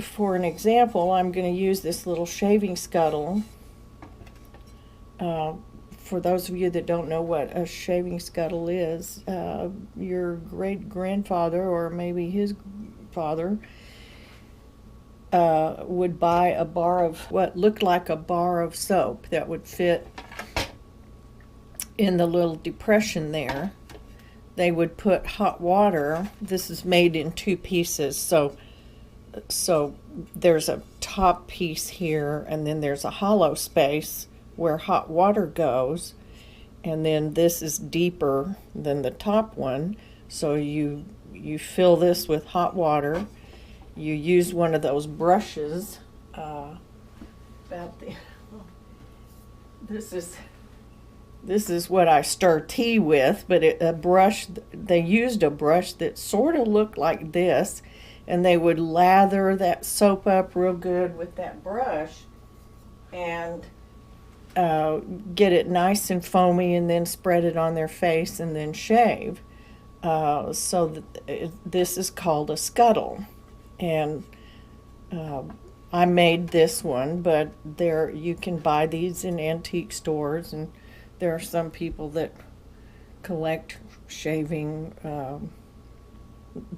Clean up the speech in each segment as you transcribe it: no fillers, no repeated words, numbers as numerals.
for an example, I'm going to use this little shaving scuttle. For those of you that don't know what a shaving scuttle is, your great-grandfather or maybe his father would buy a bar of what looked like a bar of soap that would fit in the little depression there. They would put hot water. This is made in two pieces, so there's a top piece here, and then there's a hollow space where hot water goes, and then this is deeper than the top one. So you fill this with hot water. You use one of those brushes. This is what I stir tea with, but they used a brush that sort of looked like this, and they would lather that soap up real good with that brush and get it nice and foamy, and then spread it on their face and then shave. This is called a scuttle, and I made this one, but you can buy these in antique stores, and there are some people that collect shaving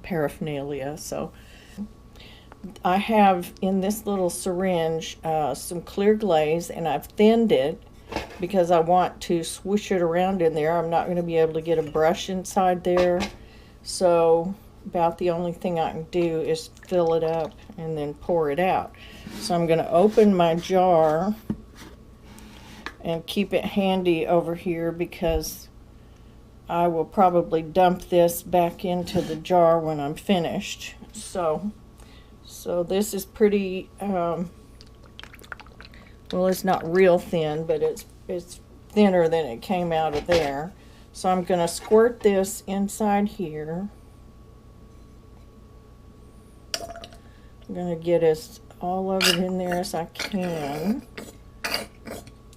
paraphernalia. So I have in this little syringe some clear glaze, and I've thinned it because I want to swish it around in there. I'm not going to be able to get a brush inside there, so about the only thing I can do is fill it up and then pour it out. So I'm going to open my jar and keep it handy over here, because I will probably dump this back into the jar when I'm finished. So this is pretty, well, it's not real thin, but it's thinner than it came out of there. So I'm going to squirt this inside here. I'm going to get all of it in there as I can,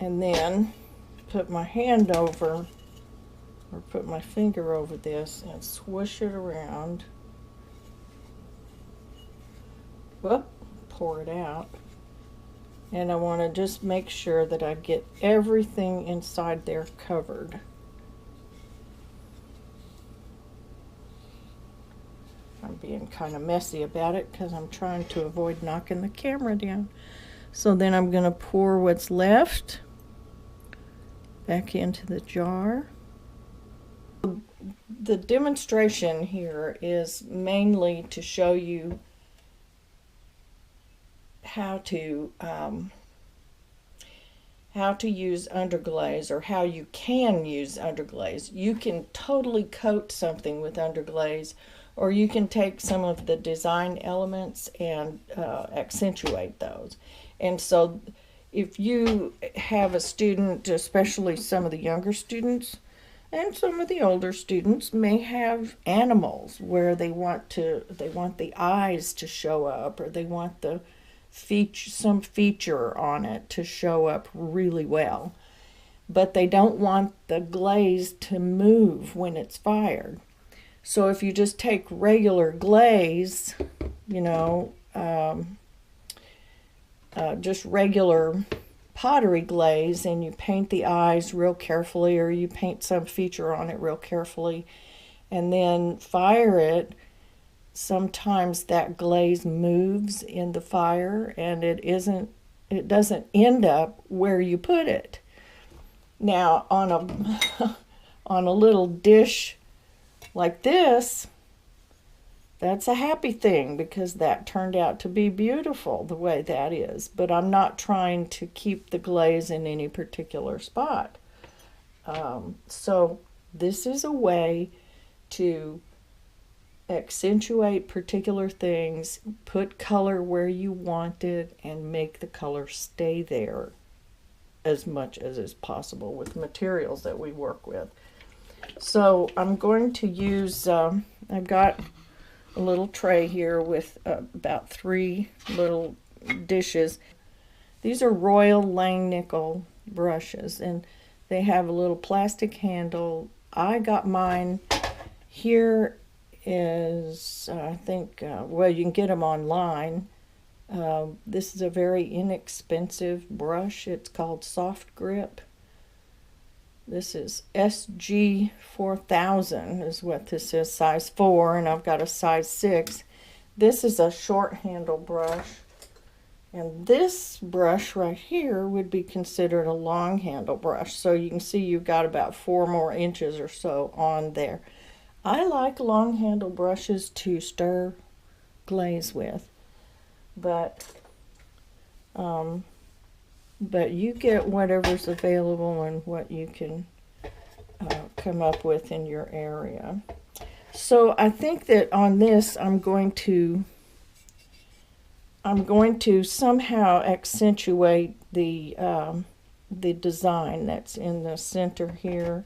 and then put my hand over, or put my finger over this and swish it around. Whoop, pour it out. And I want to just make sure that I get everything inside there covered. I'm being kind of messy about it because I'm trying to avoid knocking the camera down. So then I'm going to pour what's left back into the jar. The demonstration here is mainly to show you how to use underglaze, or how you can use underglaze. You can totally coat something with underglaze, or you can take some of the design elements and accentuate those. And so if you have a student, especially some of the younger students and some of the older students, may have animals where they want the eyes to show up, or they want some feature on it to show up really well, but they don't want the glaze to move when it's fired. So if you just take regular glaze, just regular pottery glaze, and you paint the eyes real carefully, or you paint some feature on it real carefully, and then fire it, sometimes that glaze moves in the fire, and it doesn't end up where you put it. Now on a little dish like this, that's a happy thing, because that turned out to be beautiful the way that is. But I'm not trying to keep the glaze in any particular spot. So this is a way to accentuate particular things, put color where you want it, and make the color stay there as much as is possible with materials that we work with. So I'm going to use, I've got a little tray here with about 3 little dishes. These are Royal Langnickel brushes, and they have a little plastic handle. I got mine here is, I think, well, you can get them online. This is a very inexpensive brush. It's called Soft Grip. This is SG 4000 is what this is, size 4, and I've got a size 6. This is a short handle brush, and this brush right here would be considered a long handle brush. So you can see you've got about 4 more inches or so on there. I like long handle brushes to stir glaze with, but you get whatever's available and what you can come up with in your area. So I think that on this I'm going to somehow accentuate the design that's in the center here.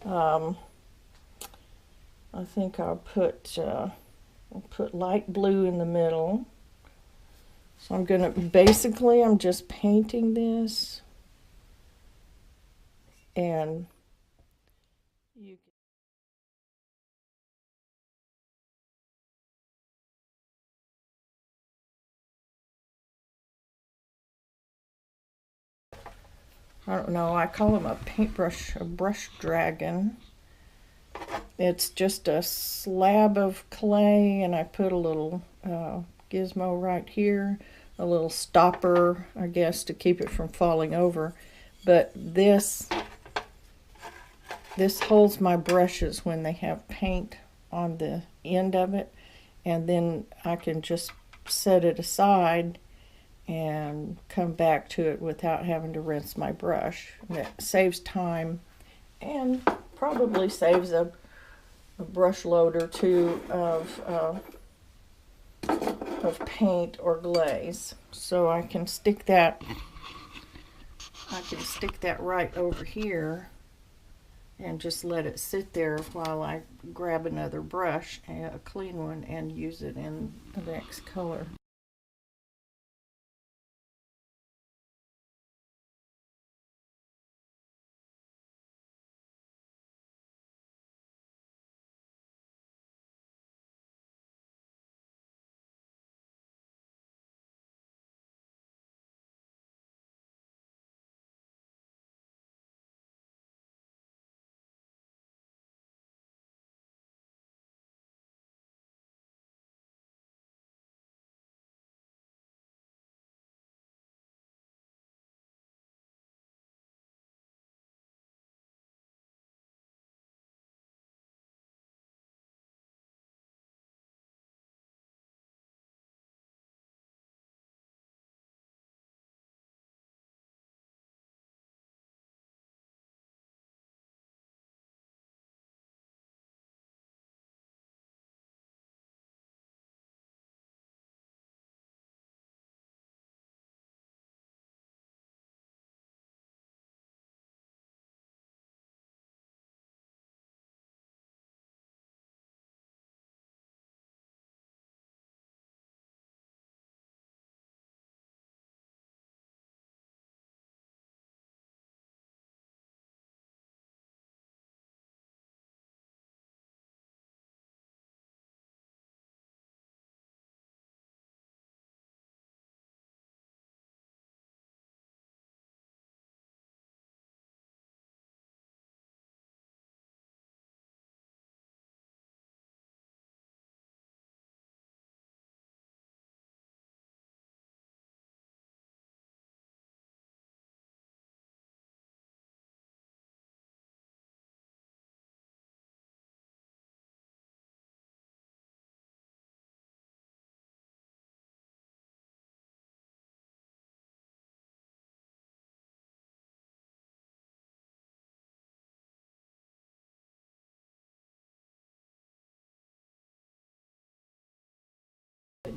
I think I'll put light blue in the middle. So I'm gonna basically, I'm just painting this, and you I don't know, I call him a paintbrush, a brush dragon. It's just a slab of clay, and I put a little gizmo right here, a little stopper, I guess, to keep it from falling over. But this holds my brushes when they have paint on the end of it, and then I can just set it aside and come back to it without having to rinse my brush. And it saves time and probably saves a brush load or two of paint or glaze. So I can stick that right over here and just let it sit there while I grab another brush, a clean one, and use it in the next color.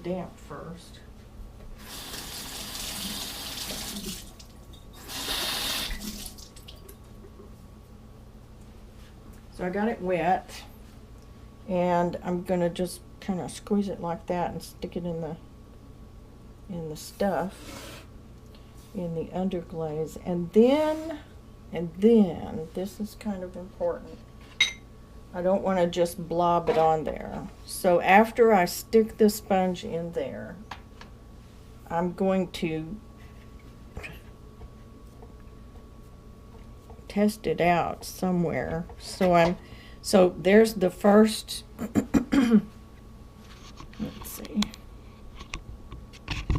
Damp first. So I got it wet, and I'm gonna just kind of squeeze it like that and stick it in the stuff, in the underglaze, and then this is kind of important. I don't want to just blob it on there. So after I stick the sponge in there, I'm going to test it out somewhere. So there's the first, let's see.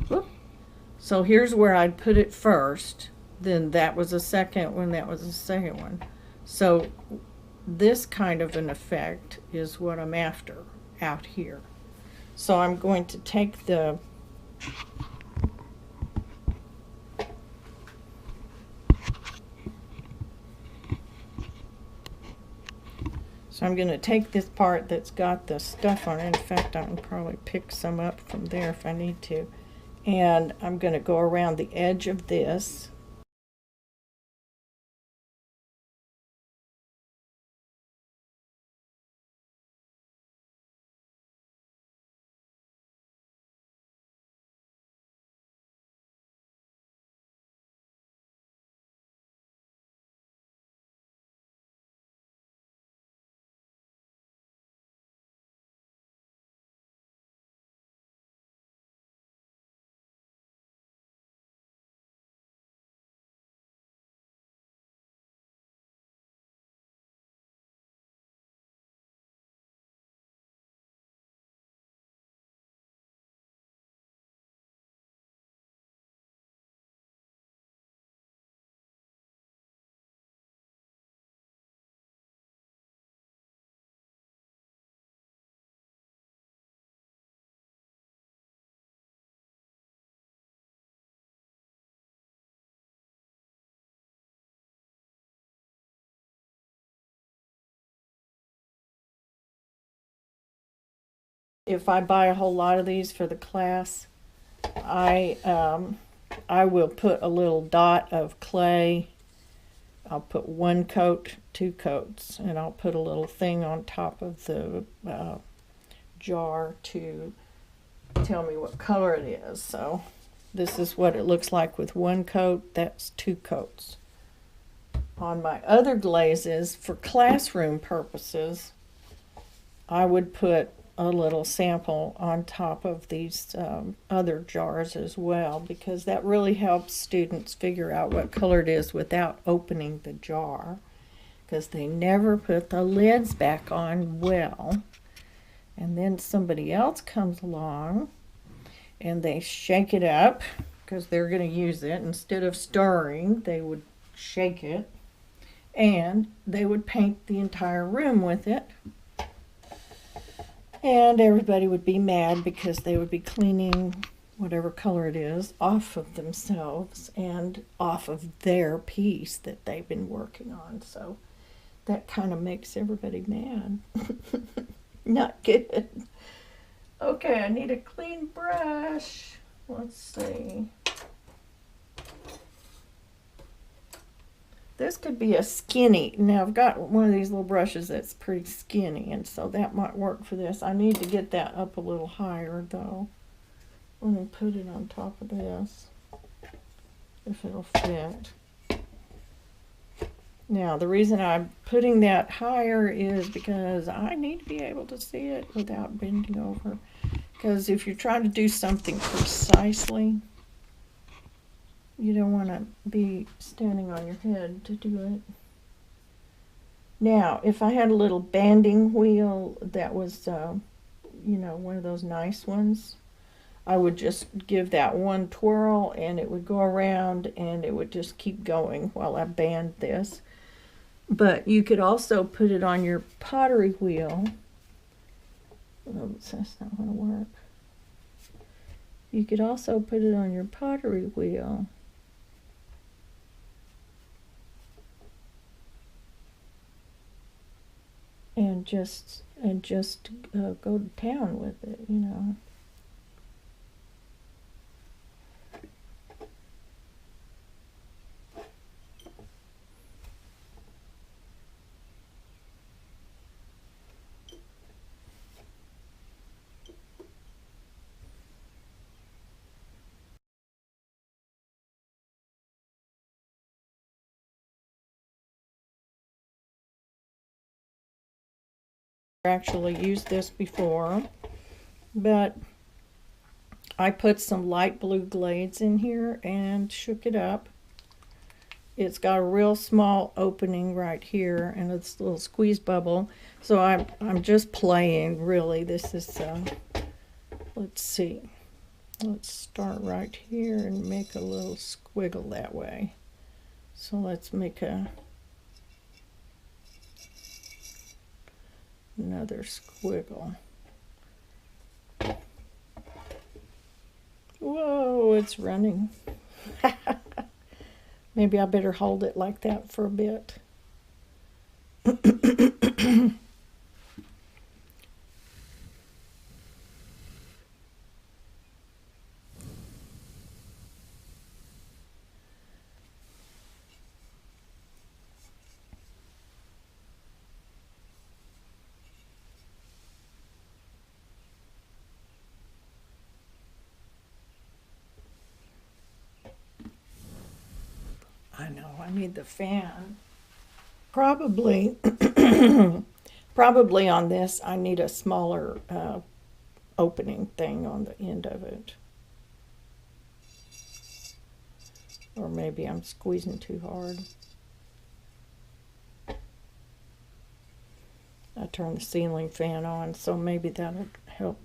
Whoop. So here's where I'd put it first. Then that was a second one, that was a second one. So this kind of an effect is what I'm after out here. So I'm going to take the I'm going to take this part that's got the stuff on it. In fact, I can probably pick some up from there if I need to. And I'm going to go around the edge of this. If I buy a whole lot of these for the class, I will put a little dot of clay. I'll put 1 coat, 2 coats, and I'll put a little thing on top of the jar to tell me what color it is. So this is what it looks like with 1 coat. That's 2 coats. On my other glazes, for classroom purposes, I would put a little sample on top of these other jars as well, because that really helps students figure out what color it is without opening the jar, because they never put the lids back on well. And then somebody else comes along and they shake it up because they're going to use it. Instead of stirring, they would shake it, and they would paint the entire room with it. And everybody would be mad because they would be cleaning whatever color it is off of themselves and off of their piece that they've been working on. So that kind of makes everybody mad. Not good. Okay, I need a clean brush. Let's see. This could be a skinny. Now I've got one of these little brushes that's pretty skinny, and so that might work for this. I need to get that up a little higher though. Let me put it on top of this, if it'll fit. Now the reason I'm putting that higher is because I need to be able to see it without bending over. Because if you're trying to do something precisely, you don't want to be standing on your head to do it. Now, if I had a little banding wheel that was, you know, one of those nice ones, I would just give that one twirl and it would go around and it would just keep going while I band this. But you could also put it on your pottery wheel. Oops, that's not going to work. You could also put it on your pottery wheel. And just go to town with it, you know. Actually used this before, but I put some light blue glaze in here and shook it up. It's got a real small opening right here and it's a little squeeze bubble. So I'm just playing, really. This is, let's see. Let's start right here and make a little squiggle that way. So let's make another squiggle. Whoa, it's running. Maybe I better hold it like that for a bit. I know, I need the fan. Probably, probably on this, I need a smaller opening thing on the end of it. Or maybe I'm squeezing too hard. I turned the ceiling fan on, so maybe that'll help.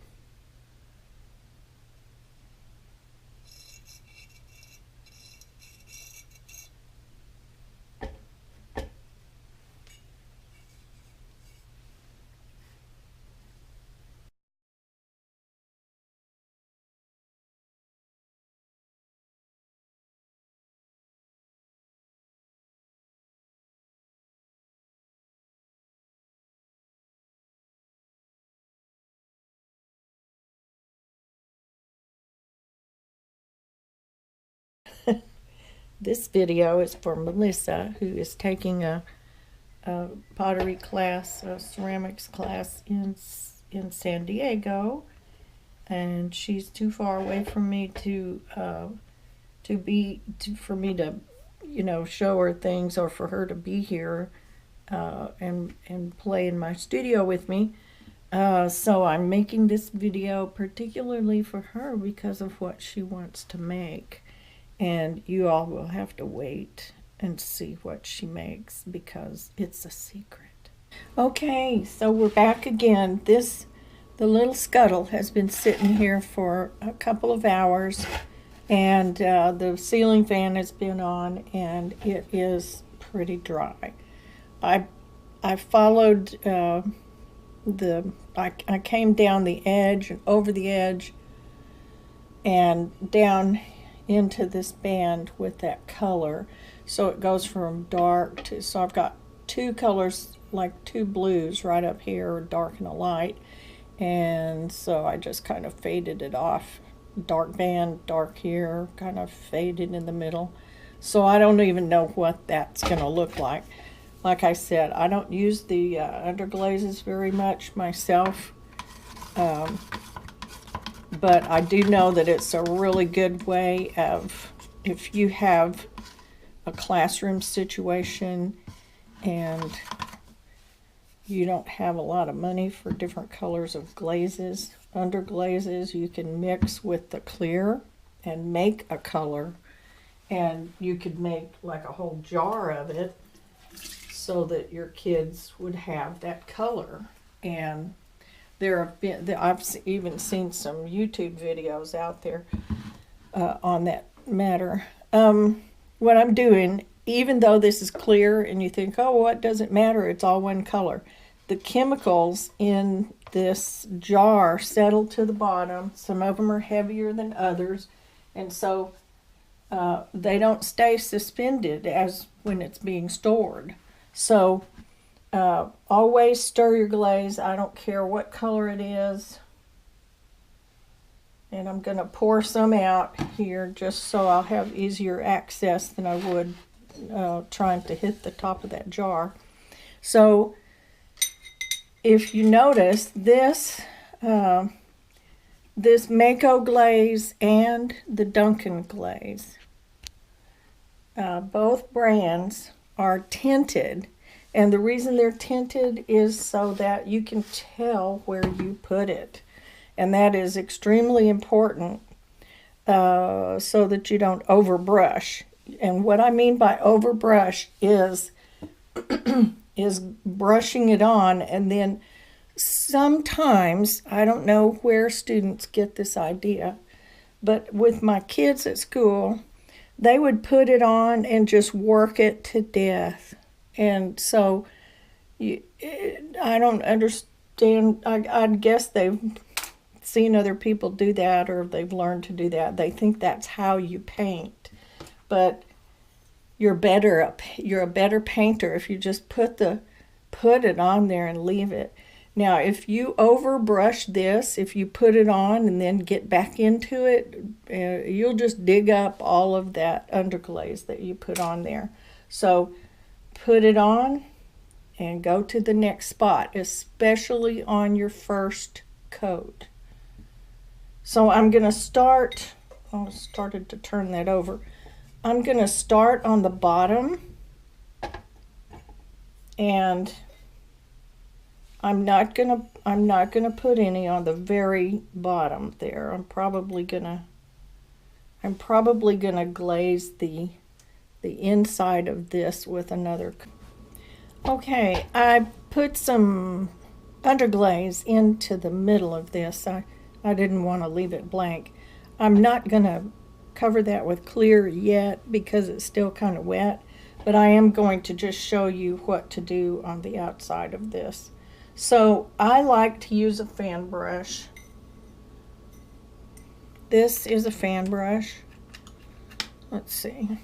This video is for Melissa, who is taking a pottery class, a ceramics class in San Diego, and she's too far away from me for me to, you know, show her things, or for her to be here and play in my studio with me. So I'm making this video particularly for her because of what she wants to make. And you all will have to wait and see what she makes because it's a secret. Okay, so we're back again. The little scuttle has been sitting here for a couple of hours, and the ceiling fan has been on, and it is pretty dry. I followed I came down the edge and over the edge and down into this band with that color, so it goes from dark to, so I've got two colors, like two blues right up here, a dark and a light, and so I just kind of faded it off. Dark band, dark here, kind of faded in the middle. So I don't even know what that's gonna look like. Like I said, I don't use the underglazes very much myself. But I do know that it's a really good way of, if you have a classroom situation and you don't have a lot of money for different colors of glazes, underglazes, you can mix with the clear and make a color, and you could make like a whole jar of it so that your kids would have that color. And I've even seen some YouTube videos out there on that matter. What I'm doing, even though this is clear and you think, oh, what does it matter? It's all one color. The chemicals in this jar settle to the bottom. Some of them are heavier than others, and so they don't stay suspended as when it's being stored. So always stir your glaze. I don't care what color it is. And I'm going to pour some out here just so I'll have easier access than I would trying to hit the top of that jar. So if you notice, this Mako glaze and the Duncan glaze, both brands are tinted. And the reason they're tinted is so that you can tell where you put it. And that is extremely important so that you don't overbrush. And what I mean by overbrush is is brushing it on, and then sometimes, I don't know where students get this idea, but with my kids at school, they would put it on and just work it to death. And so I don't understand. I guess they've seen other people do that, or they've learned to do that. They think that's how you paint. But you're a better painter if you just put it on there and leave it. Now, if you overbrush this, if you put it on and then get back into it, you'll just dig up all of that underglaze that you put on there. So put it on and go to the next spot, especially on your first coat. So I'm going to start, I started to turn that over. I'm going to start on the bottom, and I'm not gonna put any on the very bottom there. I'm probably gonna glaze the inside of this with another. Okay, I put some underglaze into the middle of this. I didn't want to leave it blank. I'm not gonna cover that with clear yet because it's still kind of wet, but I am going to just show you what to do on the outside of this. So I like to use a fan brush. This is a fan brush. Let's see.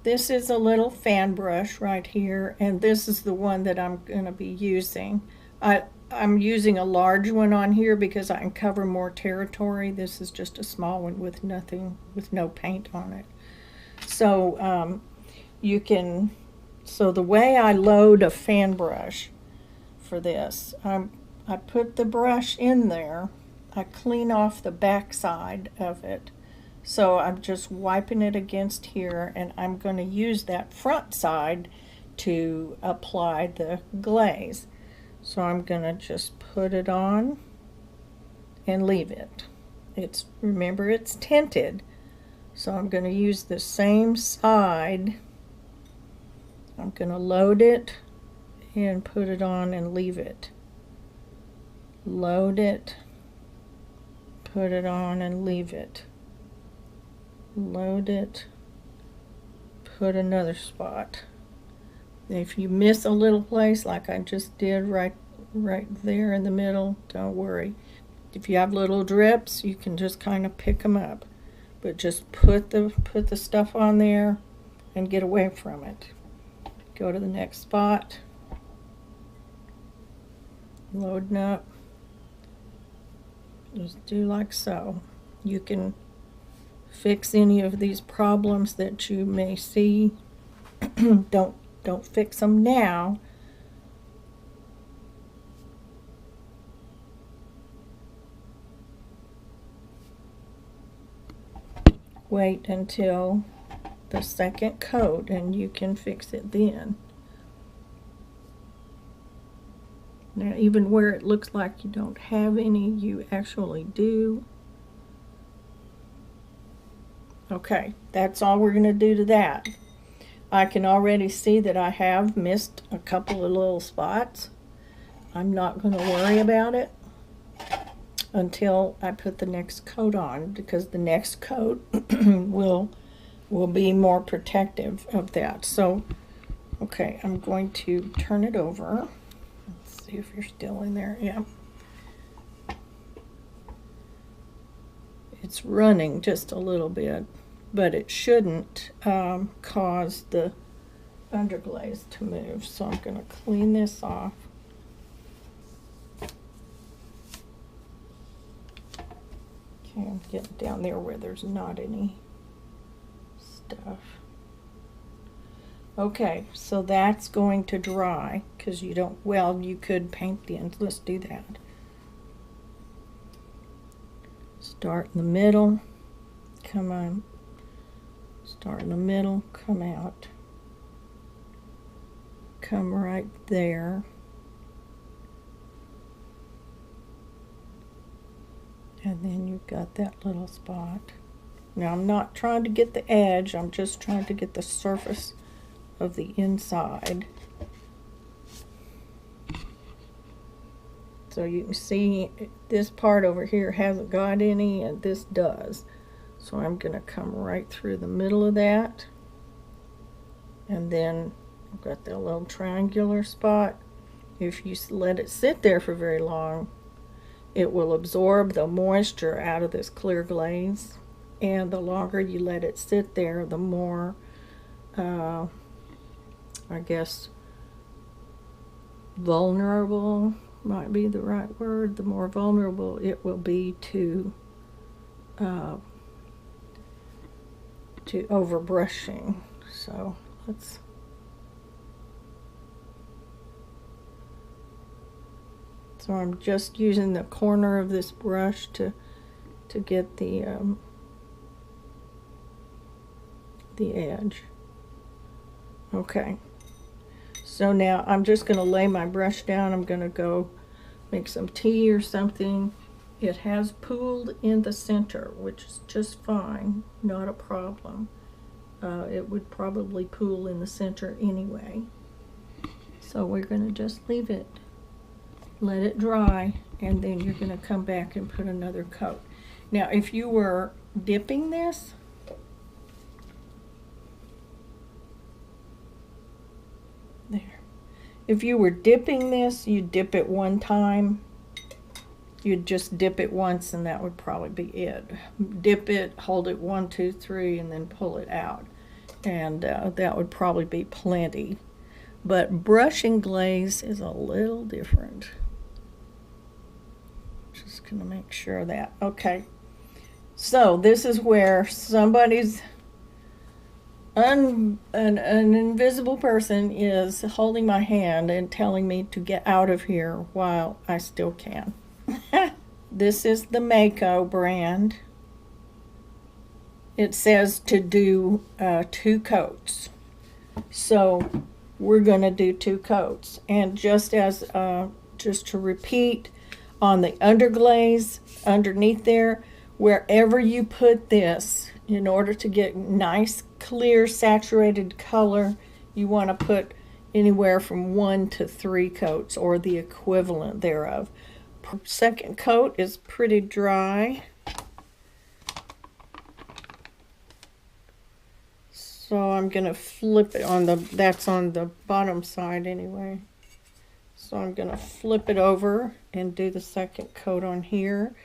This is a little fan brush right here, and this is the one that I'm going to be using. I'm using a large one on here because I can cover more territory. This is just a small one with no paint on it. So so the way I load a fan brush for this, I put the brush in there, I clean off the back side of it, so I'm just wiping it against here, and I'm going to use that front side to apply the glaze. So I'm going to just put it on and leave it. Remember, it's tinted, so I'm going to use the same side. I'm going to load it and put it on and leave it. Load it, put it on and leave it. Load it, put another spot. If you miss a little place like I just did right there in the middle, don't worry. If you have little drips, you can just kind of pick them up, but just put the stuff on there and get away from it. Go to the next spot. Loading up. Just do like so. You can fix any of these problems that you may see. Don't fix them now. Wait until the second coat and you can fix it then. Now, even where it looks like you don't have any, you actually do. Okay, that's all we're going to do to that. I can already see that I have missed a couple of little spots. I'm not going to worry about it until I put the next coat on, because the next coat will be more protective of that. So, okay, I'm going to turn it over. Let's see if you're still in there. Yeah. It's running just a little bit, but it shouldn't cause the underglaze to move. So I'm going to clean this off. Okay, I'm getting down there where there's not any stuff. Okay, so that's going to dry, because you don't, well, you could paint the ends. Let's do that. Start in the middle, come on. Start in the middle, come out. Come right there. And then you've got that little spot. Now I'm not trying to get the edge, I'm just trying to get the surface of the inside. So you can see this part over here hasn't got any, and this does. So I'm going to come right through the middle of that. And then I've got that little triangular spot. If you let it sit there for very long, it will absorb the moisture out of this clear glaze. And the longer you let it sit there, the more, I guess, vulnerable might be the right word, the more vulnerable it will be to overbrushing. So I'm just using the corner of this brush to get the edge. Okay. So now I'm just going to lay my brush down. I'm going to go make some tea or something. It has pooled in the center, which is just fine, not a problem. It would probably pool in the center anyway. So we're going to just leave it, let it dry, and then you're going to come back and put another coat. Now if you were dipping this, there. If you were dipping this, you'd dip it one time. You'd just dip it once and that would probably be it. Dip it, hold it 1, 2, 3, and then pull it out. And that would probably be plenty. But brushing glaze is a little different. Just gonna make sure of that. Okay. So this is where somebody's an invisible person is holding my hand and telling me to get out of here while I still can. This is the Mako brand. It says to do 2 coats. So we're going to do 2 coats. And just to repeat, on the underglaze underneath there, wherever you put this, in order to get nice, clear, saturated color, you want to put anywhere from 1 to 3 coats, or the equivalent thereof. Second coat is pretty dry. So I'm going to flip it on that's on the bottom side anyway. So I'm going to flip it over and do the second coat on here.